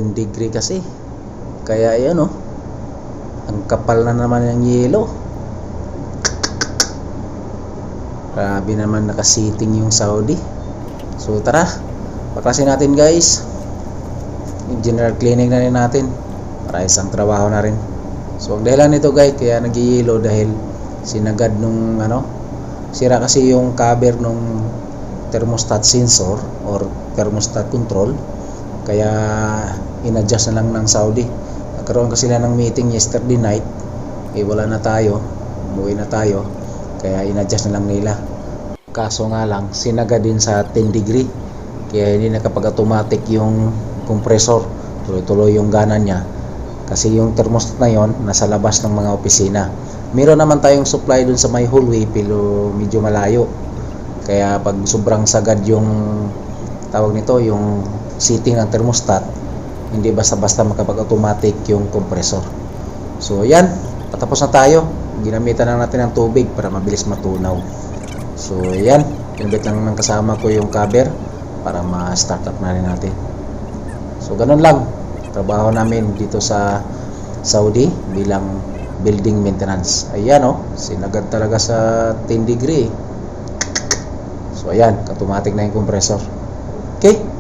10 degree kasi. Kaya yan oh. Ang kapal na naman ng yelo. Grabe naman nakasiting yung Saudi. So tara, paklasin natin guys. Yung general cleaning na rin natin para isang trabaho na rin. So ang dahilan nito guys kaya nagyelo dahil sinagad nung sira kasi yung cover nung thermostat sensor or thermostat control. Kaya in-adjust na lang ng Saudi. Nagkaroon kasi sila ng meeting yesterday night. Wala na tayo, umuwi na tayo, kaya in-adjust na lang nila. Kaso nga lang sinaga din sa 10 degree, kaya hindi nakapag-automatic yung compressor. Tuloy-tuloy yung gana niya kasi yung thermostat na yon nasa labas ng mga opisina. Meron naman tayong supply dun sa may hallway pero medyo malayo, kaya pag sobrang sagad yung tawag nito, yung setting ng thermostat, hindi basta-basta makapag-automatic yung compressor. So yan, patapos na tayo. Ginamitan lang natin ng tubig para mabilis matunaw. So yan, pinabit lang ng kasama ko yung cover para ma-start up na rin natin. So ganun lang trabaho namin dito sa Saudi bilang building maintenance. Ayan oh, sinagad talaga sa 10 degree. So ayan, automatic na yung compressor. Okay.